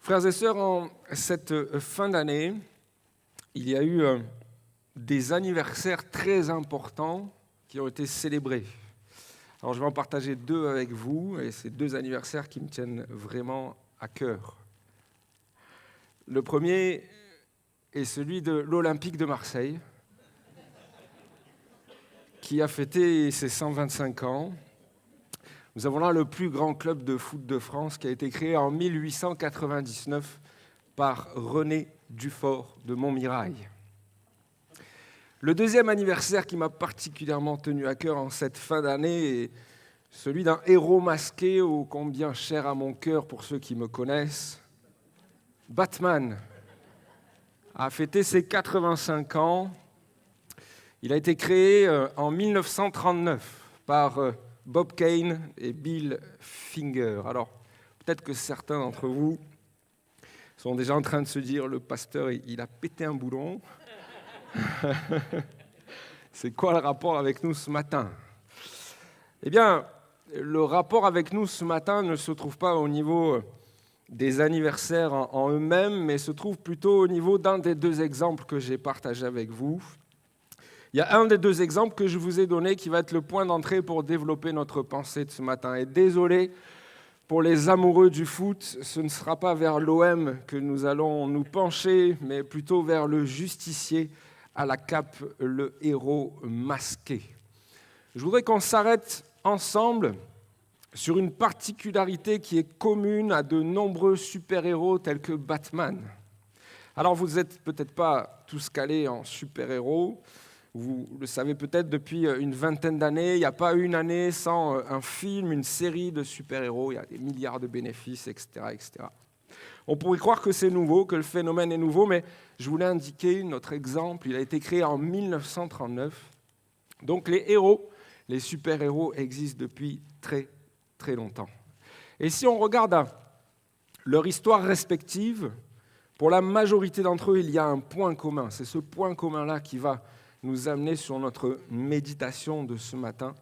Frères et sœurs, en cette fin d'année, il y a eu des anniversaires très importants qui ont été célébrés. Alors je vais en partager deux avec vous, et c'est deux anniversaires qui me tiennent vraiment à cœur. Le premier est celui de l'Olympique de Marseille, qui a fêté ses 125 ans. Nous avons là le plus grand club de foot de France qui a été créé en 1899 par René Dufort de Montmirail. Le deuxième anniversaire qui m'a particulièrement tenu à cœur en cette fin d'année est celui d'un héros masqué ô combien cher à mon cœur pour ceux qui me connaissent. Batman a fêté ses 85 ans. Il a été créé en 1939 par Bob Kane et Bill Finger. Alors, peut-être que certains d'entre vous sont déjà en train de se dire, le pasteur, il a pété un boulon. C'est quoi le rapport avec nous ce matin? Eh bien, le rapport avec nous ce matin ne se trouve pas au niveau des anniversaires en eux-mêmes, mais se trouve plutôt au niveau d'un des deux exemples que j'ai partagé avec vous. Il y a un des deux exemples que je vous ai donné qui va être le point d'entrée pour développer notre pensée de ce matin. Et désolé pour les amoureux du foot, ce ne sera pas vers l'OM que nous allons nous pencher, mais plutôt vers le justicier à la cape, le héros masqué. Je voudrais qu'on s'arrête ensemble sur une particularité qui est commune à de nombreux super-héros tels que Batman. Alors vous n'êtes peut-être pas tous calés en super-héros. Vous le savez peut-être, depuis une vingtaine d'années, il n'y a pas une année sans un film, une série de super-héros. Il y a des milliards de bénéfices, etc., etc. On pourrait croire que c'est nouveau, que le phénomène est nouveau, mais je voulais indiquer notre exemple. Il a été créé en 1939. Donc les héros, les super-héros existent depuis très, très longtemps. Et si on regarde leur histoire respective, pour la majorité d'entre eux, il y a un point commun. C'est ce point commun-là qui va nous amener sur notre méditation de ce matin.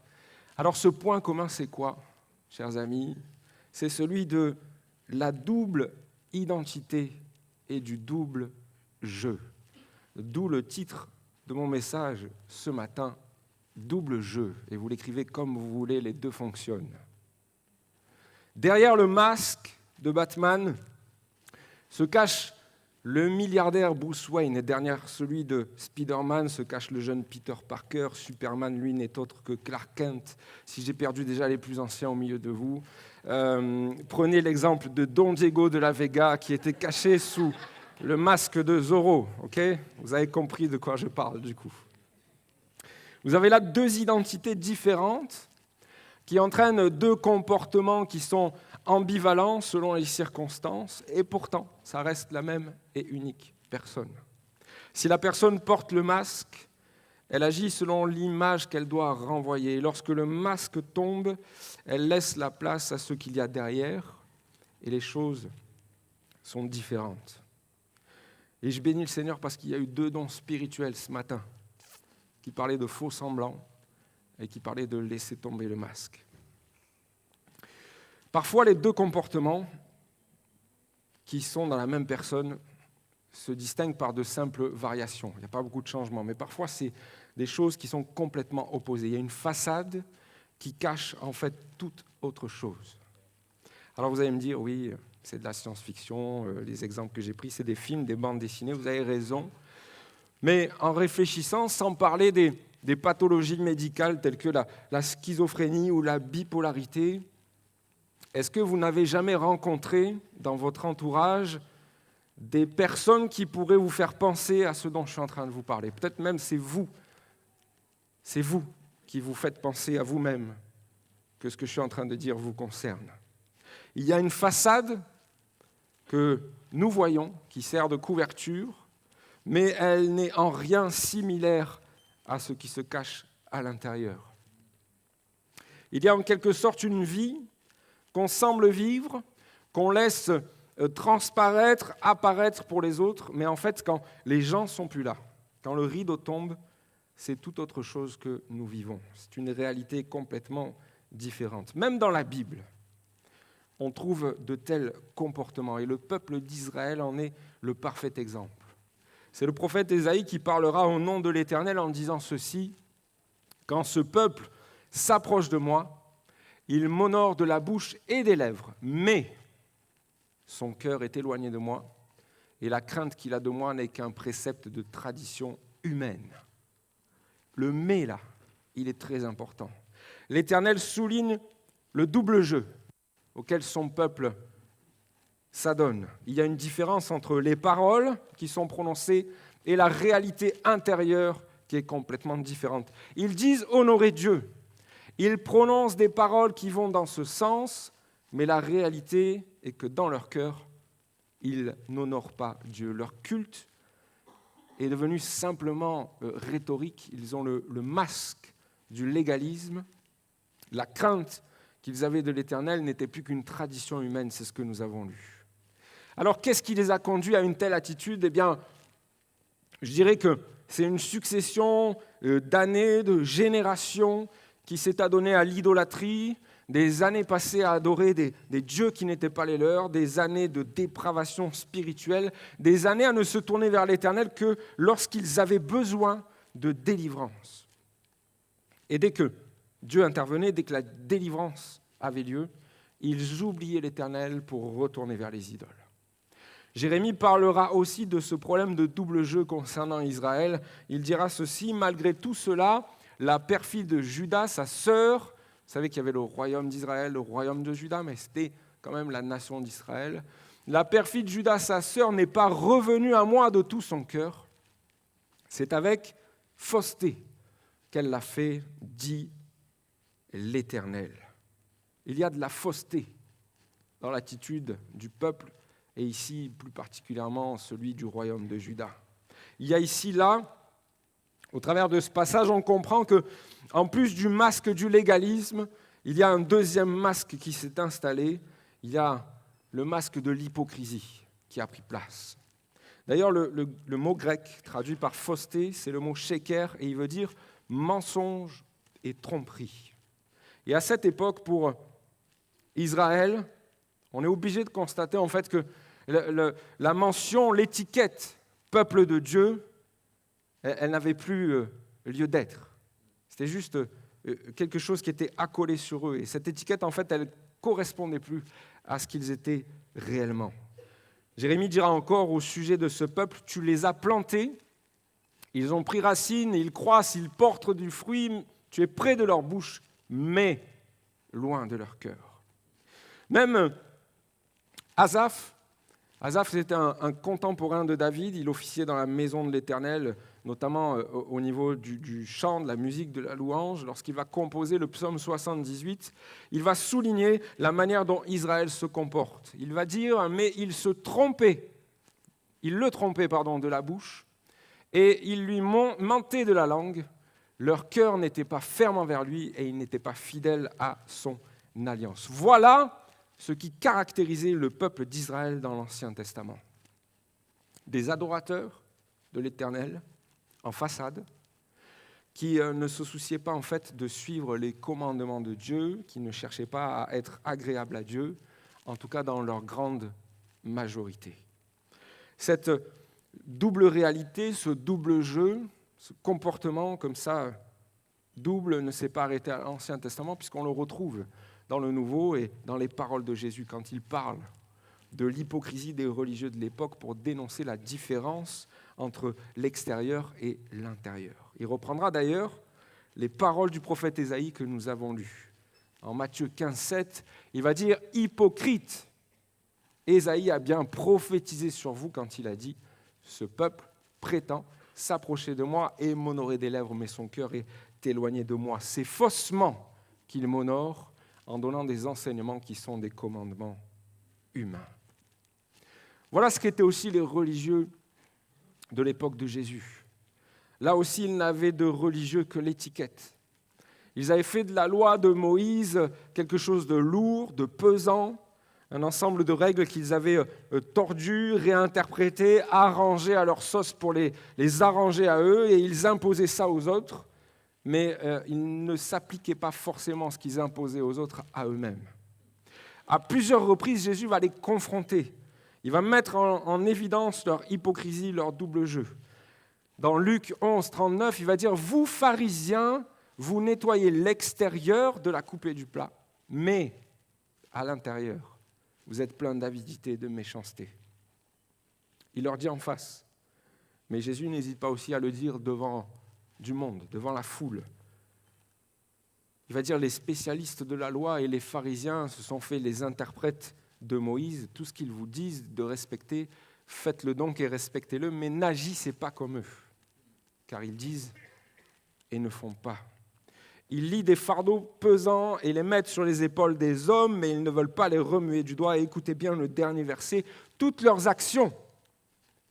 Alors ce point commun, c'est quoi, chers amis? C'est celui de la double identité et du double jeu. D'où le titre de mon message ce matin, double jeu. Et vous l'écrivez comme vous voulez, les deux fonctionnent. Derrière le masque de Batman se cache le milliardaire Bruce Wayne, et derrière celui de Spider-Man se cache le jeune Peter Parker. Superman, lui, n'est autre que Clark Kent, si j'ai perdu déjà les plus anciens au milieu de vous. Prenez l'exemple de Don Diego de la Vega, qui était caché sous le masque de Zorro. Okay, vous avez compris de quoi je parle, du coup. Vous avez là deux identités différentes qui entraînent deux comportements qui sont ambivalents selon les circonstances, et pourtant, ça reste la même et unique personne. Si la personne porte le masque, elle agit selon l'image qu'elle doit renvoyer. Lorsque le masque tombe, elle laisse la place à ce qu'il y a derrière, et les choses sont différentes. Et je bénis le Seigneur parce qu'il y a eu deux dons spirituels ce matin, qui parlaient de faux semblants et qui parlaient de laisser tomber le masque. Parfois, les deux comportements qui sont dans la même personne se distinguent par de simples variations. Il n'y a pas beaucoup de changements, mais parfois, c'est des choses qui sont complètement opposées. Il y a une façade qui cache en fait toute autre chose. Alors vous allez me dire, oui, c'est de la science-fiction, les exemples que j'ai pris, c'est des films, des bandes dessinées, vous avez raison. Mais en réfléchissant, sans parler des pathologies médicales telles que la schizophrénie ou la bipolarité, est-ce que vous n'avez jamais rencontré dans votre entourage des personnes qui pourraient vous faire penser à ce dont je suis en train de vous parler? Peut-être même c'est vous qui vous faites penser à vous-même que ce que je suis en train de dire vous concerne. Il y a une façade que nous voyons qui sert de couverture, mais elle n'est en rien similaire à ce qui se cache à l'intérieur. Il y a en quelque sorte une vie qu'on semble vivre, qu'on laisse transparaître, apparaître pour les autres, mais en fait, quand les gens ne sont plus là, quand le rideau tombe, c'est tout autre chose que nous vivons. C'est une réalité complètement différente. Même dans la Bible, on trouve de tels comportements. Et le peuple d'Israël en est le parfait exemple. C'est le prophète Ésaïe qui parlera au nom de l'Éternel en disant ceci: « Quand ce peuple s'approche de moi, il m'honore de la bouche et des lèvres, mais son cœur est éloigné de moi, et la crainte qu'il a de moi n'est qu'un précepte de tradition humaine. » Le « mais » là, il est très important. L'Éternel souligne le double jeu auquel son peuple s'adonne. Il y a une différence entre les paroles qui sont prononcées et la réalité intérieure qui est complètement différente. Ils disent honorer Dieu. Ils prononcent des paroles qui vont dans ce sens, mais la réalité est que dans leur cœur, ils n'honorent pas Dieu. Leur culte est devenu simplement rhétorique. Ils ont le masque du légalisme. La crainte qu'ils avaient de l'Éternel n'était plus qu'une tradition humaine, c'est ce que nous avons lu. Alors, qu'est-ce qui les a conduits à une telle attitude ? Eh bien, je dirais que c'est une succession d'années, de générations qui s'est adonnée à l'idolâtrie, des années passées à adorer des dieux qui n'étaient pas les leurs, des années de dépravation spirituelle, des années à ne se tourner vers l'Éternel que lorsqu'ils avaient besoin de délivrance. Et dès que Dieu intervenait, dès que la délivrance avait lieu, ils oubliaient l'Éternel pour retourner vers les idoles. Jérémie parlera aussi de ce problème de double jeu concernant Israël. Il dira ceci: « Malgré tout cela, la perfide Juda, sa sœur, » vous savez qu'il y avait le royaume d'Israël, le royaume de Juda, mais c'était quand même la nation d'Israël. « La perfide Juda, sa sœur, n'est pas revenue à moi de tout son cœur. C'est avec fausseté qu'elle l'a fait, dit l'Éternel. » Il y a de la fausseté dans l'attitude du peuple, et ici plus particulièrement celui du royaume de Juda. Il y a ici, là, au travers de ce passage, on comprend que, en plus du masque du légalisme, il y a un deuxième masque qui s'est installé. Il y a le masque de l'hypocrisie qui a pris place. D'ailleurs, le mot grec traduit par fausseté, c'est le mot sheker, et il veut dire mensonge et tromperie. Et à cette époque, pour Israël, on est obligé de constater en fait que la mention, l'étiquette peuple de Dieu, elle n'avait plus lieu d'être. C'était juste quelque chose qui était accolé sur eux. Et cette étiquette, en fait, elle ne correspondait plus à ce qu'ils étaient réellement. Jérémie dira encore au sujet de ce peuple: « Tu les as plantés, ils ont pris racine, ils croissent, ils portent du fruit, tu es près de leur bouche, mais loin de leur cœur. » Même Asaph c'était un contemporain de David, il officiait dans la maison de l'Éternel, notamment au niveau du chant, de la musique, de la louange. Lorsqu'il va composer le psaume 78, il va souligner la manière dont Israël se comporte. Il va dire « Mais il le trompait de la bouche, et il lui mentait de la langue. Leur cœur n'était pas ferme envers lui, et il n'était pas fidèle à son alliance. » Voilà ce qui caractérisait le peuple d'Israël dans l'Ancien Testament. Des adorateurs de l'Éternel, en façade, qui ne se souciaient pas en fait de suivre les commandements de Dieu, qui ne cherchaient pas à être agréables à Dieu, en tout cas dans leur grande majorité. Cette double réalité, ce double jeu, ce comportement comme ça, double, ne s'est pas arrêté à l'Ancien Testament, puisqu'on le retrouve dans le Nouveau et dans les paroles de Jésus, quand il parle de l'hypocrisie des religieux de l'époque pour dénoncer la différence entre l'extérieur et l'intérieur. Il reprendra d'ailleurs les paroles du prophète Ésaïe que nous avons lues. En Matthieu 15, 7, il va dire « Hypocrite ». Ésaïe a bien prophétisé sur vous quand il a dit « Ce peuple prétend s'approcher de moi et m'honorer des lèvres, mais son cœur est éloigné de moi. C'est faussement qu'il m'honore en donnant des enseignements qui sont des commandements humains. » Voilà ce qu'étaient aussi les religieux de l'époque de Jésus. Là aussi, ils n'avaient de religieux que l'étiquette. Ils avaient fait de la loi de Moïse quelque chose de lourd, de pesant, un ensemble de règles qu'ils avaient tordues, réinterprétées, arrangées à leur sauce pour les arranger à eux, et ils imposaient ça aux autres. Mais ils ne s'appliquaient pas forcément ce qu'ils imposaient aux autres à eux-mêmes. À plusieurs reprises, Jésus va les confronter. Il va mettre en évidence leur hypocrisie, leur double jeu. Dans Luc 11, 39, il va dire « Vous, pharisiens, vous nettoyez l'extérieur de la coupe et du plat, mais à l'intérieur, vous êtes pleins d'avidité et de méchanceté. » Il leur dit en face. Mais Jésus n'hésite pas aussi à le dire devant du monde, devant la foule. Il va dire les spécialistes de la loi et les pharisiens se sont fait les interprètes de Moïse. Tout ce qu'ils vous disent de respecter, faites-le donc et respectez-le, mais n'agissez pas comme eux. Car ils disent et ne font pas. Ils lient des fardeaux pesants et les mettent sur les épaules des hommes, mais ils ne veulent pas les remuer du doigt. Et écoutez bien le dernier verset. Toutes leurs actions,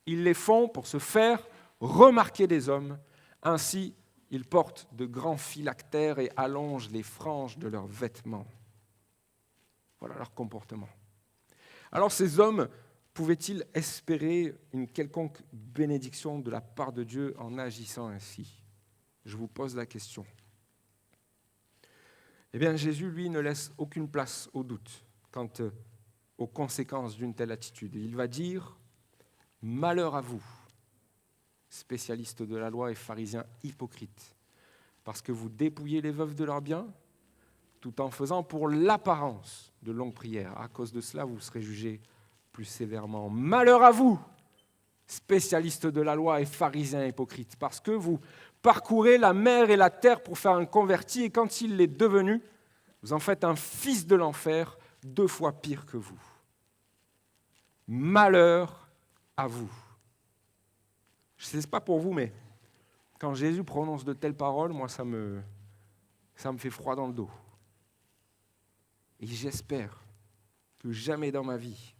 ils les font pour se faire remarquer des hommes. Ainsi, ils portent de grands phylactères et allongent les franges de leurs vêtements. Voilà leur comportement. Alors ces hommes pouvaient-ils espérer une quelconque bénédiction de la part de Dieu en agissant ainsi? Je vous pose la question. Eh bien, Jésus, lui, ne laisse aucune place au doute quant aux conséquences d'une telle attitude. Il va dire « Malheur à vous, spécialistes de la loi et pharisiens hypocrites, parce que vous dépouillez les veuves de leurs biens, tout en faisant pour l'apparence de longues prières. À cause de cela, vous serez jugés plus sévèrement. Malheur à vous, spécialistes de la loi et pharisiens hypocrites, parce que vous parcourez la mer et la terre pour faire un converti, et quand il l'est devenu, vous en faites un fils de l'enfer, 2 fois pire que vous. Malheur à vous. Je ne sais pas pour vous, mais quand Jésus prononce de telles paroles, moi, ça me fait froid dans le dos. Et j'espère que jamais dans ma vie,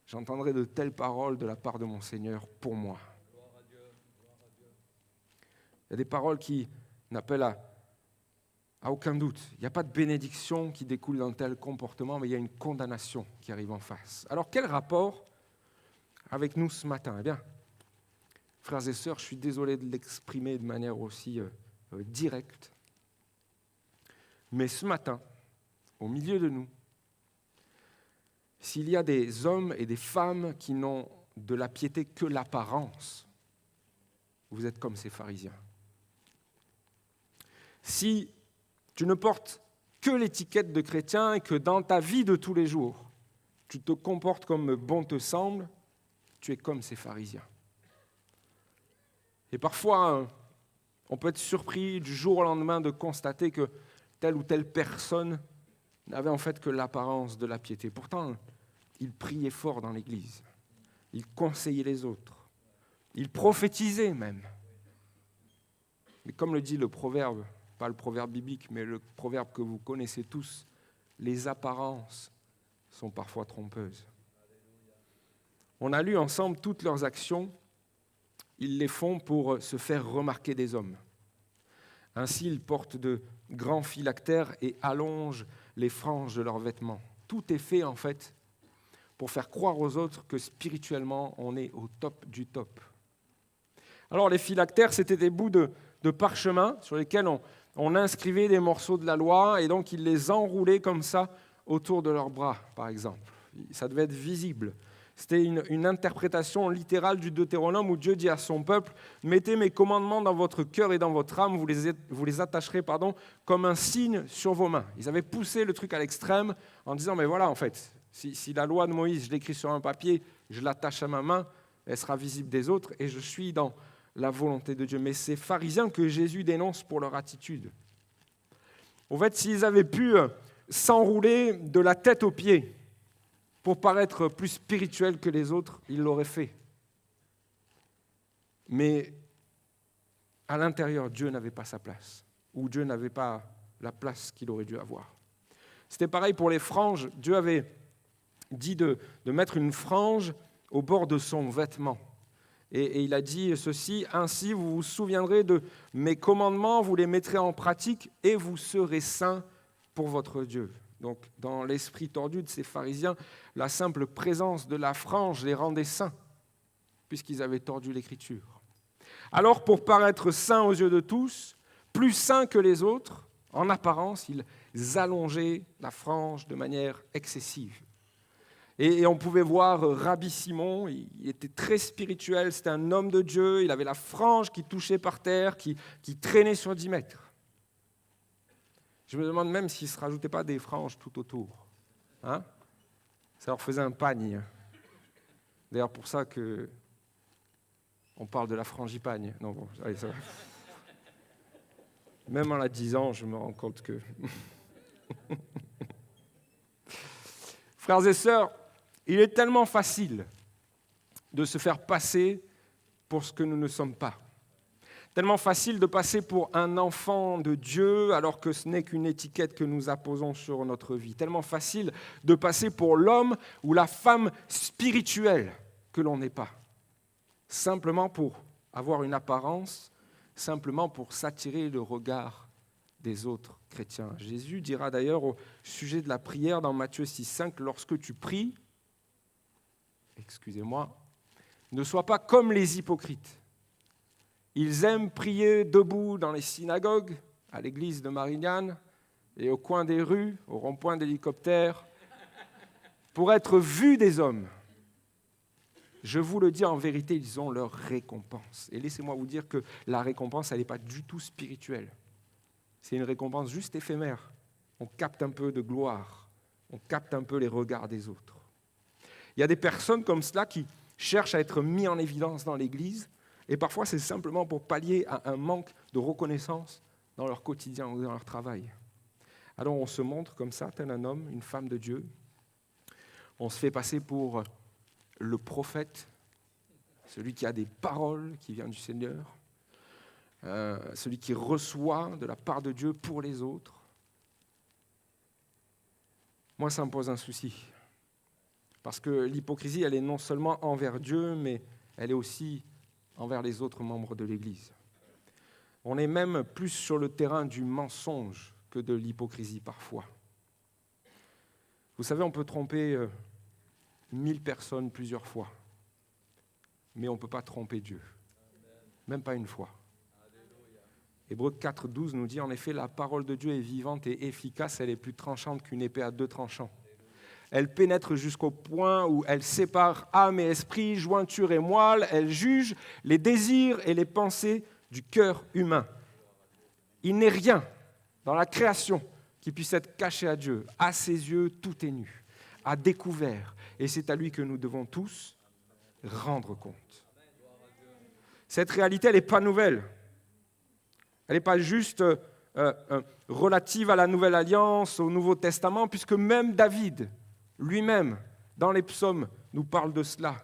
j'entendrai de telles paroles de la part de mon Seigneur pour moi. Il y a des paroles qui n'appellent à aucun doute. Il n'y a pas de bénédiction qui découle d'un tel comportement, mais il y a une condamnation qui arrive en face. Alors, quel rapport avec nous ce matin? Eh bien, frères et sœurs, je suis désolé de l'exprimer de manière aussi directe, mais ce matin, au milieu de nous, s'il y a des hommes et des femmes qui n'ont de la piété que l'apparence, vous êtes comme ces pharisiens. Si tu ne portes que l'étiquette de chrétien et que dans ta vie de tous les jours, tu te comportes comme bon te semble, tu es comme ces pharisiens. Et parfois, on peut être surpris du jour au lendemain de constater que telle ou telle personne n'avait en fait que l'apparence de la piété. Pourtant, il priait fort dans l'église. Il conseillait les autres. Il prophétisait même. Mais comme le dit le proverbe, pas le proverbe biblique, mais le proverbe que vous connaissez tous, les apparences sont parfois trompeuses. On a lu ensemble toutes leurs actions. Ils les font pour se faire remarquer des hommes. Ainsi, ils portent de grands phylactères et allongent les franges de leurs vêtements. Tout est fait, en fait, pour faire croire aux autres que spirituellement, on est au top du top. Alors, les phylactères, c'était des bouts de parchemin sur lesquels on inscrivait des morceaux de la loi, et donc ils les enroulaient comme ça autour de leurs bras, par exemple. Ça devait être visible. C'était une interprétation littérale du Deutéronome où Dieu dit à son peuple « Mettez mes commandements dans votre cœur et dans votre âme, vous les attacherez comme un signe sur vos mains. » Ils avaient poussé le truc à l'extrême en disant « Mais voilà, en fait, si la loi de Moïse, je l'écris sur un papier, je l'attache à ma main, elle sera visible des autres et je suis dans la volonté de Dieu. » Mais ces pharisiens que Jésus dénonce pour leur attitude. En fait, s'ils avaient pu s'enrouler de la tête aux pieds, pour paraître plus spirituel que les autres, il l'aurait fait. Mais à l'intérieur, Dieu n'avait pas sa place, ou Dieu n'avait pas la place qu'il aurait dû avoir. C'était pareil pour les franges. Dieu avait dit de mettre une frange au bord de son vêtement. Et il a dit ceci, « Ainsi vous vous souviendrez de mes commandements, vous les mettrez en pratique et vous serez saints pour votre Dieu. » Donc, dans l'esprit tordu de ces pharisiens, la simple présence de la frange les rendait saints, puisqu'ils avaient tordu l'Écriture. Alors, pour paraître saints aux yeux de tous, plus saints que les autres, en apparence, ils allonger la frange de manière excessive. Et on pouvait voir Rabbi Simon, il était très spirituel, c'était un homme de Dieu, il avait la frange qui touchait par terre, qui traînait sur 10 mètres. Je me demande même s'il ne se rajoutait pas des franges tout autour. Hein? Ça leur faisait un pagne. D'ailleurs, pour ça que on parle de la frangipagne. Non, bon, allez, ça va. Même en la disant, je me rends compte que... Frères et sœurs, il est tellement facile de se faire passer pour ce que nous ne sommes pas. Tellement facile de passer pour un enfant de Dieu alors que ce n'est qu'une étiquette que nous apposons sur notre vie. Tellement facile de passer pour l'homme ou la femme spirituelle que l'on n'est pas. Simplement pour avoir une apparence, simplement pour s'attirer le regard des autres chrétiens. Jésus dira d'ailleurs au sujet de la prière dans Matthieu 6,5, lorsque tu pries, ne sois pas comme les hypocrites. Ils aiment prier debout dans les synagogues, à l'église de Marignane et au coin des rues, au rond-point d'hélicoptère, pour être vus des hommes. Je vous le dis en vérité, ils ont leur récompense. Et laissez-moi vous dire que la récompense, elle n'est pas du tout spirituelle. C'est une récompense juste éphémère. On capte un peu de gloire, on capte un peu les regards des autres. Il y a des personnes comme cela qui cherchent à être mis en évidence dans l'Église, et parfois c'est simplement pour pallier à un manque de reconnaissance dans leur quotidien ou dans leur travail. Alors on se montre comme ça, tel un homme, une femme de Dieu. On se fait passer pour le prophète, celui qui a des paroles qui viennent du Seigneur, celui qui reçoit de la part de Dieu pour les autres. Moi, ça me pose un souci. Parce que l'hypocrisie, elle est non seulement envers Dieu, mais elle est aussi envers les autres membres de l'Église. On est même plus sur le terrain du mensonge que de l'hypocrisie parfois. Vous savez, on peut tromper 1000 personnes plusieurs fois, mais on ne peut pas tromper Dieu, même pas une fois. Hébreux 4,12 nous dit, en effet, la parole de Dieu est vivante et efficace, elle est plus tranchante qu'une épée à 2 tranchants. Elle pénètre jusqu'au point où elle sépare âme et esprit, jointure et moelle, elle juge les désirs et les pensées du cœur humain. Il n'est rien dans la création qui puisse être caché à Dieu. À ses yeux, tout est nu, à découvert, et c'est à lui que nous devons tous rendre compte. Cette réalité, elle n'est pas nouvelle. Elle n'est pas juste relative à la Nouvelle Alliance, au Nouveau Testament, puisque même David, lui-même, dans les psaumes, nous parle de cela.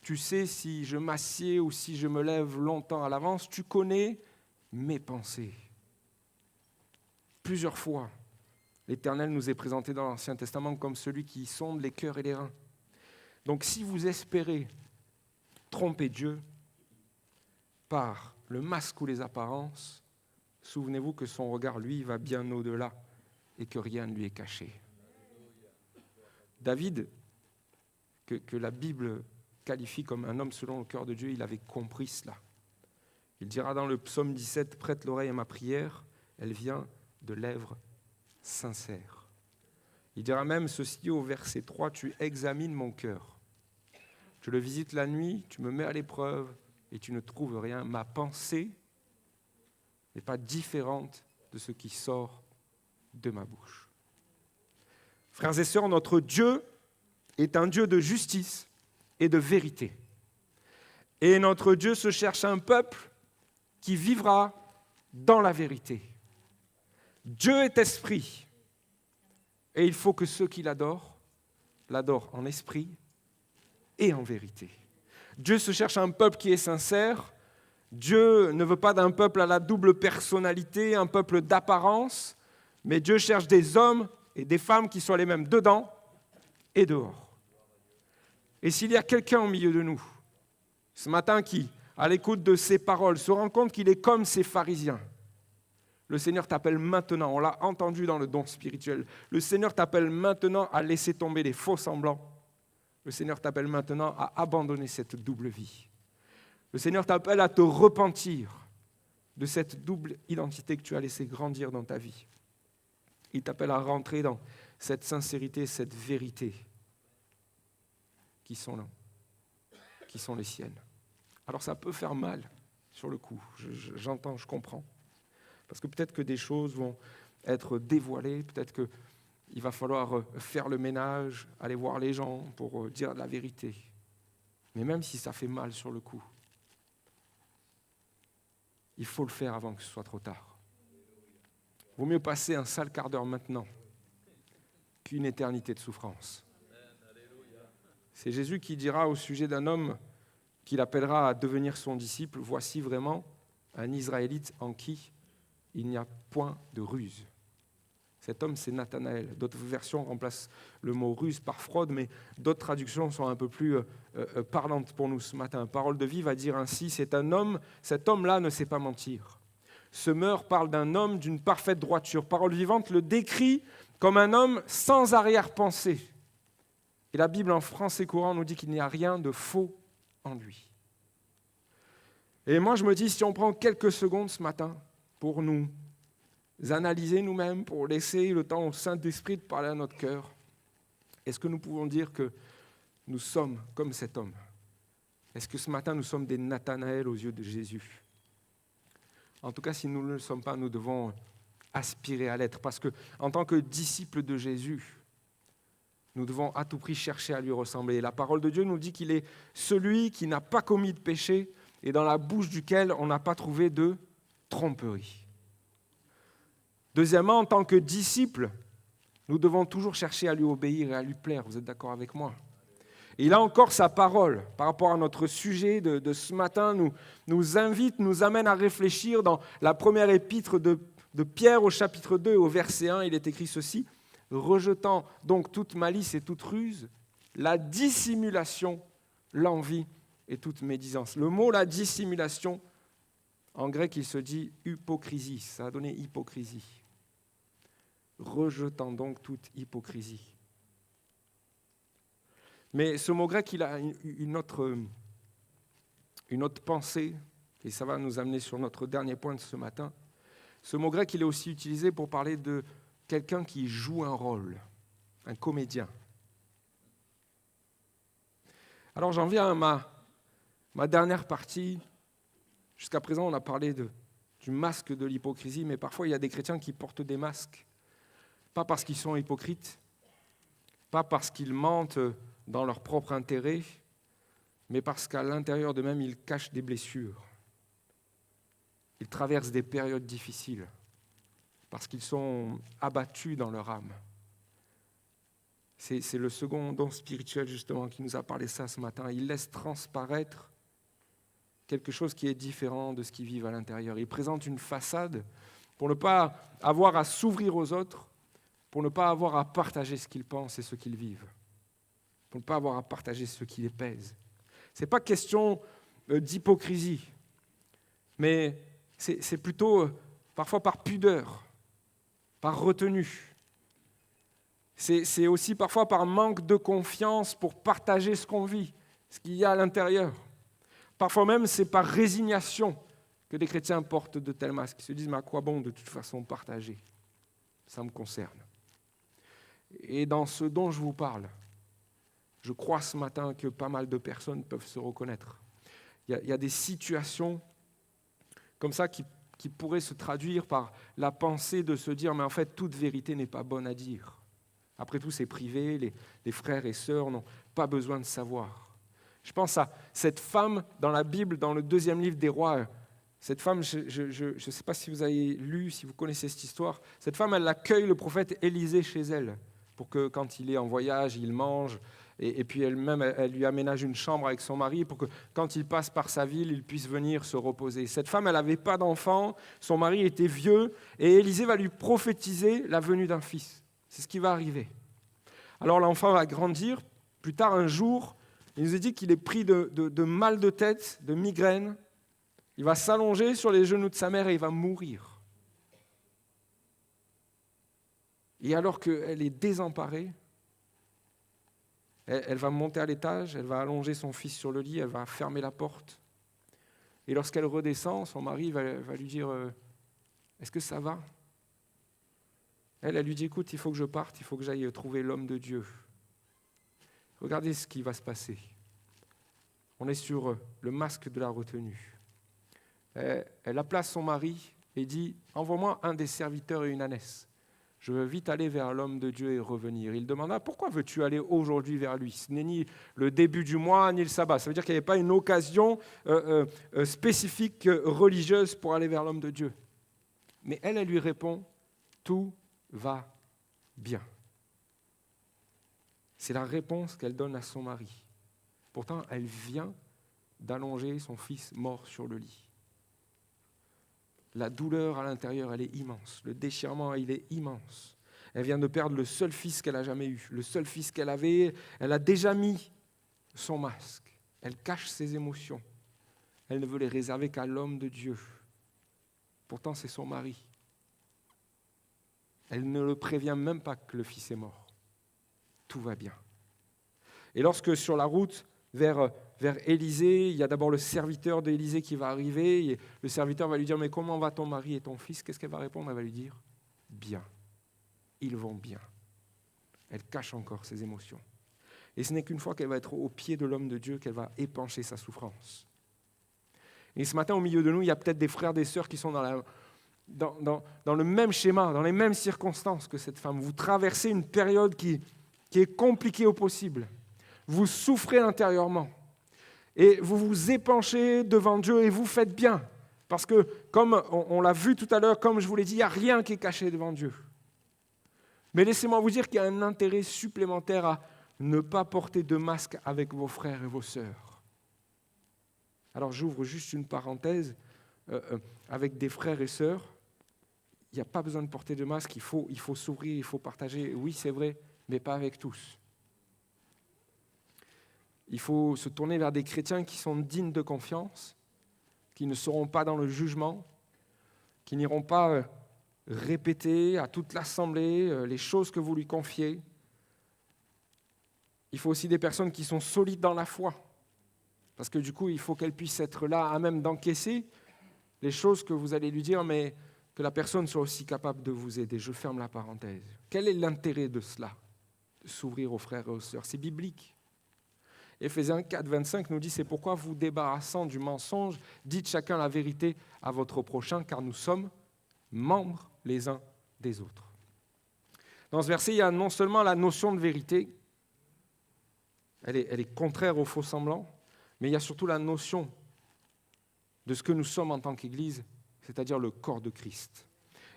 Tu sais, si je m'assieds ou si je me lève longtemps à l'avance, tu connais mes pensées. Plusieurs fois, l'Éternel nous est présenté dans l'Ancien Testament comme celui qui sonde les cœurs et les reins. Donc si vous espérez tromper Dieu par le masque ou les apparences, souvenez-vous que son regard, lui, va bien au-delà et que rien ne lui est caché. David, que la Bible qualifie comme un homme selon le cœur de Dieu, il avait compris cela. Il dira dans le psaume 17, « Prête l'oreille à ma prière, elle vient de lèvres sincères. » Il dira même ceci au verset 3, « Tu examines mon cœur. Je le visite la nuit, tu me mets à l'épreuve et tu ne trouves rien. Ma pensée n'est pas différente de ce qui sort de ma bouche. » Frères et sœurs, notre Dieu est un Dieu de justice et de vérité. Et notre Dieu se cherche un peuple qui vivra dans la vérité. Dieu est esprit, et il faut que ceux qui l'adorent en esprit et en vérité. Dieu se cherche un peuple qui est sincère. Dieu ne veut pas d'un peuple à la double personnalité, un peuple d'apparence, mais Dieu cherche des hommes et des femmes qui soient les mêmes dedans et dehors. Et s'il y a quelqu'un au milieu de nous, ce matin qui, à l'écoute de ces paroles, se rend compte qu'il est comme ces pharisiens, le Seigneur t'appelle maintenant, on l'a entendu dans le don spirituel, le Seigneur t'appelle maintenant à laisser tomber les faux semblants. Le Seigneur t'appelle maintenant à abandonner cette double vie. Le Seigneur t'appelle à te repentir de cette double identité que tu as laissé grandir dans ta vie. Il t'appelle à rentrer dans cette sincérité, cette vérité qui sont là, qui sont les siennes. Alors ça peut faire mal sur le coup, j'entends, je comprends. Parce que peut-être que des choses vont être dévoilées, peut-être qu'il va falloir faire le ménage, aller voir les gens pour dire la vérité. Mais même si ça fait mal sur le coup, il faut le faire avant que ce soit trop tard. Vaut mieux passer un sale quart d'heure maintenant qu'une éternité de souffrance. C'est Jésus qui dira au sujet d'un homme qu'il appellera à devenir son disciple, « Voici vraiment un Israélite en qui il n'y a point de ruse. » Cet homme, c'est Nathanaël. D'autres versions remplacent le mot ruse par fraude, mais d'autres traductions sont un peu plus parlantes pour nous ce matin. Parole de vie va dire ainsi, c'est un homme, cet homme-là ne sait pas mentir. Ce meurtre parle d'un homme d'une parfaite droiture. Parole vivante le décrit comme un homme sans arrière-pensée. Et la Bible en français courant nous dit qu'il n'y a rien de faux en lui. Et moi je me dis, si on prend quelques secondes ce matin pour nous analyser nous-mêmes, pour laisser le temps au Saint-Esprit de parler à notre cœur, est-ce que nous pouvons dire que nous sommes comme cet homme? Est-ce que ce matin nous sommes des Nathanaël aux yeux de Jésus? En tout cas, si nous ne le sommes pas, nous devons aspirer à l'être, parce qu'en tant que disciples de Jésus, nous devons à tout prix chercher à lui ressembler. La parole de Dieu nous dit qu'il est celui qui n'a pas commis de péché et dans la bouche duquel on n'a pas trouvé de tromperie. Deuxièmement, en tant que disciples, nous devons toujours chercher à lui obéir et à lui plaire. Vous êtes d'accord avec moi? Et là encore, sa parole, par rapport à notre sujet de ce matin, nous invite, nous amène à réfléchir dans la première épître de Pierre au chapitre 2, au verset 1, il est écrit ceci, « Rejetant donc toute malice et toute ruse, la dissimulation, l'envie et toute médisance. » Le mot « la dissimulation », en grec, il se dit « hypocrisie », ça a donné « hypocrisie ». Rejetant donc toute hypocrisie. Mais ce mot grec, il a une autre pensée, et ça va nous amener sur notre dernier point de ce matin. Ce mot grec, il est aussi utilisé pour parler de quelqu'un qui joue un rôle, un comédien. Alors j'en viens à ma dernière partie. Jusqu'à présent, on a parlé du masque de l'hypocrisie, mais parfois il y a des chrétiens qui portent des masques, pas parce qu'ils sont hypocrites, pas parce qu'ils mentent dans leur propre intérêt, mais parce qu'à l'intérieur d'eux-mêmes, ils cachent des blessures. Ils traversent des périodes difficiles, parce qu'ils sont abattus dans leur âme. C'est le second don spirituel, justement, qui nous a parlé ça ce matin. Il laisse transparaître quelque chose qui est différent de ce qu'ils vivent à l'intérieur. Il présente une façade pour ne pas avoir à s'ouvrir aux autres, pour ne pas avoir à partager ce qu'ils pensent et ce qu'ils vivent, pour ne pas avoir à partager ce qui les pèse. Ce n'est pas question d'hypocrisie, mais c'est plutôt parfois par pudeur, par retenue. C'est aussi parfois par manque de confiance pour partager ce qu'on vit, ce qu'il y a à l'intérieur. Parfois même, c'est par résignation que des chrétiens portent de tels masques. Ils se disent, mais à quoi bon de toute façon partager? Ça me concerne. Et dans ce dont je vous parle, je crois ce matin que pas mal de personnes peuvent se reconnaître. Il y a des situations comme ça qui pourraient se traduire par la pensée de se dire, mais en fait, toute vérité n'est pas bonne à dire. Après tout, c'est privé, les frères et sœurs n'ont pas besoin de savoir. Je pense à cette femme dans la Bible, dans le 2e livre des Rois. Cette femme, je ne sais pas si vous avez lu, si vous connaissez cette histoire. Cette femme, elle accueille le prophète Élisée chez elle, pour que quand il est en voyage, il mange. Et puis elle-même, elle lui aménage une chambre avec son mari pour que quand il passe par sa ville, il puisse venir se reposer. Cette femme, elle n'avait pas d'enfant, son mari était vieux, et Élisée va lui prophétiser la venue d'un fils. C'est ce qui va arriver. Alors l'enfant va grandir. Plus tard, un jour, il nous est dit qu'il est pris de mal de tête, de migraine. Il va s'allonger sur les genoux de sa mère et il va mourir. Et alors qu'elle est désemparée, elle va monter à l'étage, elle va allonger son fils sur le lit, elle va fermer la porte. Et lorsqu'elle redescend, son mari va lui dire « Est-ce que ça va ?» Elle lui dit, écoute, il faut que je parte, il faut que j'aille trouver l'homme de Dieu. Regardez ce qui va se passer. On est sur le masque de la retenue. Elle appela son mari et dit, envoie-moi un des serviteurs et une ânesse. Je veux vite aller vers l'homme de Dieu et revenir. Il demanda, pourquoi veux-tu aller aujourd'hui vers lui? Ce n'est ni le début du mois, ni le sabbat. Ça veut dire qu'il n'y avait pas une occasion spécifique religieuse pour aller vers l'homme de Dieu. Mais elle lui répond, tout va bien. C'est la réponse qu'elle donne à son mari. Pourtant, elle vient d'allonger son fils mort sur le lit. La douleur à l'intérieur, elle est immense. Le déchirement, il est immense. Elle vient de perdre le seul fils qu'elle a jamais eu. Le seul fils qu'elle avait, elle a déjà mis son masque. Elle cache ses émotions. Elle ne veut les réserver qu'à l'homme de Dieu. Pourtant, c'est son mari. Elle ne le prévient même pas que le fils est mort. Tout va bien. Et lorsque sur la route vers Élisée, il y a d'abord le serviteur d'Élisée qui va arriver, et le serviteur va lui dire, mais comment va ton mari et ton fils? Qu'est-ce qu'elle va répondre? Elle va lui dire, bien. Ils vont bien. Elle cache encore ses émotions. Et ce n'est qu'une fois qu'elle va être au pied de l'homme de Dieu qu'elle va épancher sa souffrance. Et ce matin, au milieu de nous, il y a peut-être des frères, des sœurs qui sont dans le même schéma, dans les mêmes circonstances que cette femme. Vous traversez une période qui est compliquée au possible. Vous souffrez intérieurement. Et vous vous épanchez devant Dieu et vous faites bien. Parce que, comme on l'a vu tout à l'heure, comme je vous l'ai dit, il n'y a rien qui est caché devant Dieu. Mais laissez-moi vous dire qu'il y a un intérêt supplémentaire à ne pas porter de masque avec vos frères et vos sœurs. Alors j'ouvre juste une parenthèse. Avec des frères et sœurs, il n'y a pas besoin de porter de masque, il faut s'ouvrir, il faut partager. Oui, c'est vrai, mais pas avec tous. Il faut se tourner vers des chrétiens qui sont dignes de confiance, qui ne seront pas dans le jugement, qui n'iront pas répéter à toute l'assemblée les choses que vous lui confiez. Il faut aussi des personnes qui sont solides dans la foi, parce que du coup, il faut qu'elles puissent être là à même d'encaisser les choses que vous allez lui dire, mais que la personne soit aussi capable de vous aider. Je ferme la parenthèse. Quel est l'intérêt de cela? De s'ouvrir aux frères et aux sœurs. C'est biblique. Éphésiens 4, 25 nous dit, c'est pourquoi vous débarrassant du mensonge, dites chacun la vérité à votre prochain, car nous sommes membres les uns des autres. Dans ce verset, il y a non seulement la notion de vérité, elle est contraire au faux semblant, mais il y a surtout la notion de ce que nous sommes en tant qu'Église, c'est-à-dire le corps de Christ.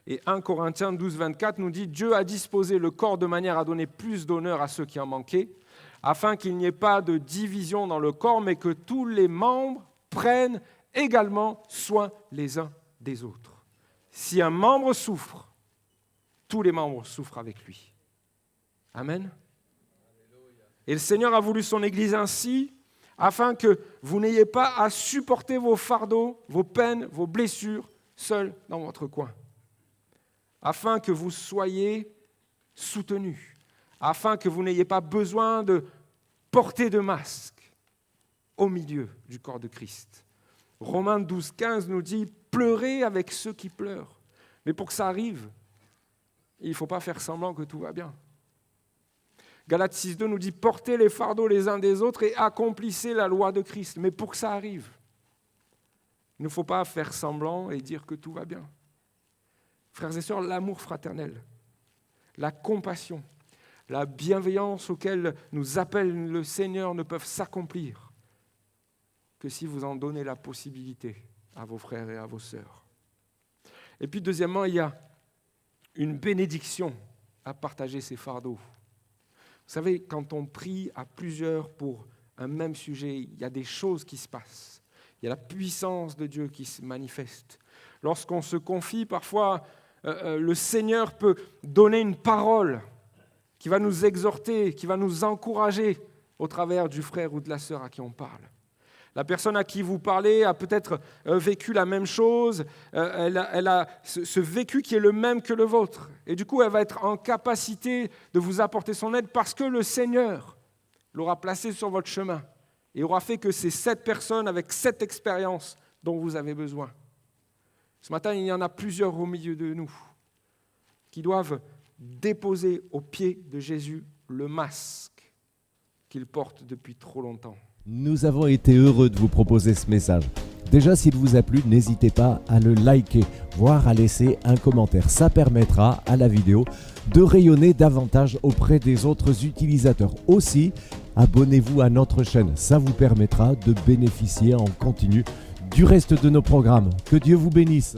Et 1 Corinthiens 12, 24 nous dit « Dieu a disposé le corps de manière à donner plus d'honneur à ceux qui en manquaient, afin qu'il n'y ait pas de division dans le corps, mais que tous les membres prennent également soin les uns des autres. Si un membre souffre, tous les membres souffrent avec lui. » Amen. Et le Seigneur a voulu son Église ainsi, afin que vous n'ayez pas à supporter vos fardeaux, vos peines, vos blessures, seuls dans votre coin. Afin que vous soyez soutenus, afin que vous n'ayez pas besoin de porter de masque au milieu du corps de Christ. Romains 12, 15 nous dit « Pleurez avec ceux qui pleurent ». Mais pour que ça arrive, il ne faut pas faire semblant que tout va bien. Galates 6.2 nous dit « Portez les fardeaux les uns des autres et accomplissez la loi de Christ ». Mais pour que ça arrive, il ne faut pas faire semblant et dire que tout va bien. Frères et sœurs, l'amour fraternel, la compassion, la bienveillance auxquelles nous appelle le Seigneur ne peuvent s'accomplir que si vous en donnez la possibilité à vos frères et à vos sœurs. Et puis deuxièmement, il y a une bénédiction à partager ces fardeaux. Vous savez, quand on prie à plusieurs pour un même sujet, il y a des choses qui se passent. Il y a la puissance de Dieu qui se manifeste. Lorsqu'on se confie, parfois, le Seigneur peut donner une parole qui va nous exhorter, qui va nous encourager au travers du frère ou de la sœur à qui on parle. La personne à qui vous parlez a peut-être vécu la même chose, elle a ce vécu qui est le même que le vôtre. Et du coup, elle va être en capacité de vous apporter son aide parce que le Seigneur l'aura placé sur votre chemin et aura fait que c'est cette personne avec cette expérience dont vous avez besoin. Ce matin, il y en a plusieurs au milieu de nous qui doivent déposer aux pieds de Jésus le masque qu'il porte depuis trop longtemps. Nous avons été heureux de vous proposer ce message. Déjà, s'il vous a plu, n'hésitez pas à le liker, voire à laisser un commentaire. Ça permettra à la vidéo de rayonner davantage auprès des autres utilisateurs. Aussi, abonnez-vous à notre chaîne. Ça vous permettra de bénéficier en continu du reste de nos programmes. Que Dieu vous bénisse.